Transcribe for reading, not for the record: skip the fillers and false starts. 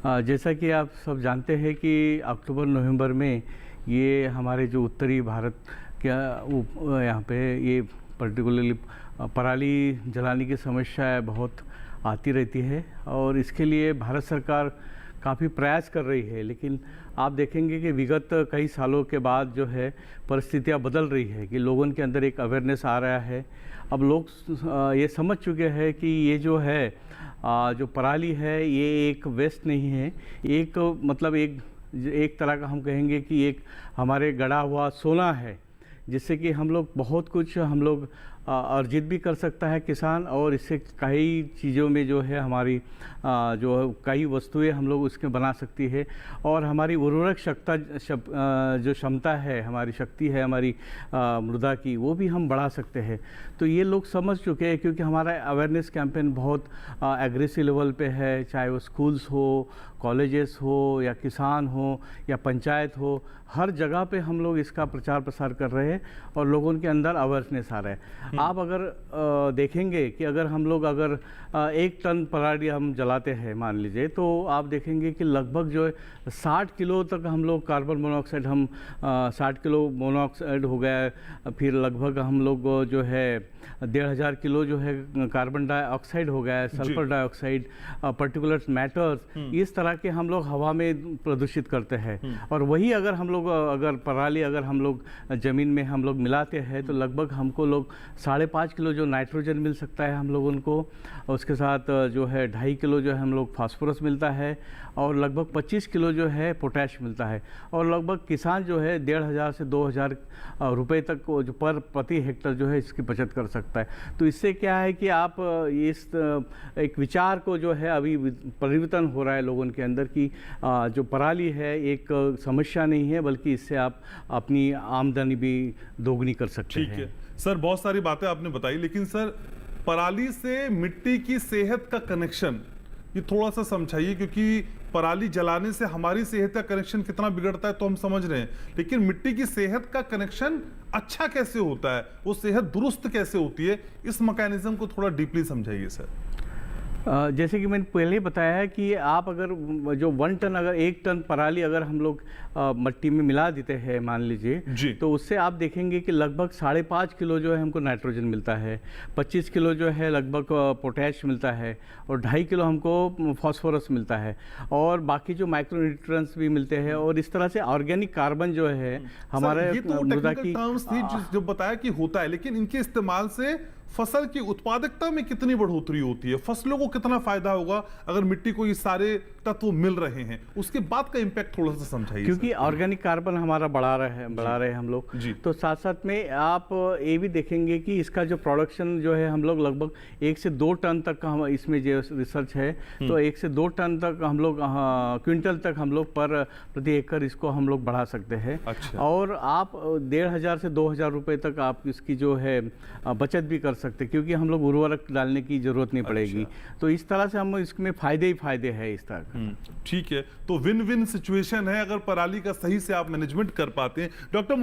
जैसा कि आप सब जानते हैं कि अक्टूबर नवंबर में ये हमारे जो उत्तरी भारत क्या यहाँ पे ये पर्टिकुलरली पराली जलाने की समस्या बहुत आती रहती है और इसके लिए भारत सरकार काफ़ी प्रयास कर रही है। लेकिन आप देखेंगे कि विगत कई सालों के बाद जो है परिस्थितियाँ बदल रही है कि लोगों के अंदर एक अवेयरनेस आ रहा है। अब लोग ये समझ चुके हैं कि ये जो है जो पराली है ये एक वेस्ट नहीं है, एक मतलब एक तरह का हम कहेंगे कि एक हमारे गड़ा हुआ सोना है, जिससे कि हम लोग बहुत कुछ हम लोग अर्जित भी कर सकता है किसान, और इससे कई चीज़ों में जो है हमारी जो कई वस्तुएं हम लोग उसके बना सकती है और हमारी उर्वरक जो क्षमता है, हमारी शक्ति है हमारी मृदा की, वो भी हम बढ़ा सकते हैं। तो ये लोग समझ चुके हैं क्योंकि हमारा अवेयरनेस कैंपेन बहुत एग्रेसिव लेवल पे है, चाहे वो स्कूल्स हो, कॉलेजेस हो या किसान हो या पंचायत हो, हर जगह पे हम लोग इसका प्रचार प्रसार कर रहे हैं और लोगों के अंदर अवेयरनेस आ रहा है। आप अगर देखेंगे कि अगर हम लोग अगर 1 टन पराली हम जलाते हैं मान लीजिए, तो आप देखेंगे कि लगभग जो है 60 किलो तक हम लोग कार्बन मोनोऑक्साइड 60 किलो मोनोऑक्साइड हो गया, फिर लगभग हम लोग जो है 1500 किलो जो है कार्बन डाइऑक्साइड हो गया है, सल्फर डाइऑक्साइड, पर्टिकुलर मैटर्स, इस तरह के हम लोग हवा में प्रदूषित करते हैं। और वही अगर हम लोग अगर पराली अगर हम लोग ज़मीन में हम लोग मिलाते हैं तो लगभग हमको लोग 5.5 किलो जो नाइट्रोजन मिल सकता है हम लोगों को, उसके साथ जो है 2.5 किलो जो है हम लोग फास्फोरस मिलता है और लगभग 25 किलो जो है पोटैश मिलता है। और लगभग किसान जो है 1,500 से 2,000 रुपये तक जो प्रति हेक्टर जो है इसकी बचत कर सकता है। तो इससे क्या है कि आप इस एक विचार को जो है अभी परिवर्तन हो रहा है लोगों के अंदर कि जो पराली है एक समस्या नहीं है, बल्कि इससे आप अपनी आमदनी भी दोगुनी कर सकते हैं। ठीक है सर, बहुत सारी बातें आपने बताई, लेकिन सर पराली से मिट्टी की सेहत का कनेक्शन ये थोड़ा सा समझाइए, क्योंकि पराली जलाने से हमारी सेहत का कनेक्शन कितना बिगड़ता है तो हम समझ रहे हैं, लेकिन मिट्टी की सेहत का कनेक्शन अच्छा कैसे होता है, वो सेहत दुरुस्त कैसे होती है, इस मैकेनिज्म को थोड़ा डीपली समझाइए सर। जैसे कि मैंने पहले ही बताया है कि आप अगर जो 1 टन अगर 1 टन पराली अगर हम लोग मिट्टी में मिला देते हैं मान लीजिए, तो उससे आप देखेंगे कि लगभग 5.5 किलो जो है हमको नाइट्रोजन मिलता है, 25 किलो जो है लगभग पोटैश मिलता है और 2.5 किलो हमको फास्फोरस मिलता है और बाकी जो माइक्रो न्यूट्रिएंट्स भी मिलते हैं। और इस तरह से ऑर्गेनिक कार्बन जो है हमारे मृदा की जो बताया कि होता है, लेकिन इनके इस्तेमाल से फसल की उत्पादकता में कितनी बढ़ोतरी होती है, फसलों को कितना फायदा होगा अगर मिट्टी को ये सारे तत्व मिल रहे हैं, उसके बाद का इंपैक्ट थोड़ा सा समझाइए। क्योंकि ऑर्गेनिक कार्बन हमारा बढ़ा रहे हैं हम लोग, तो साथ साथ में आप ये भी देखेंगे कि इसका जो प्रोडक्शन जो है हम लोग लगभग 1 से 2 टन तक हम इसमें जो रिसर्च है, तो 1 से 2 टन तक हम लोग क्विंटल तक हम लोग प्रति एकड़ इसको हम लोग बढ़ा सकते हैं। अच्छा। और आप 1,500 से 2,000 रुपये तक आप इसकी जो है बचत भी कर सकते, क्योंकि हम लोग उर्वरक डालने की जरूरत नहीं पड़ेगी। तो इस तरह से हम इसमें फायदे ही फायदे हैं इस तरह। ठीक है, तो विन विन सिचुएशन है अगर पराली का सही से आप मैनेजमेंट कर पाते हैं। डॉक्टर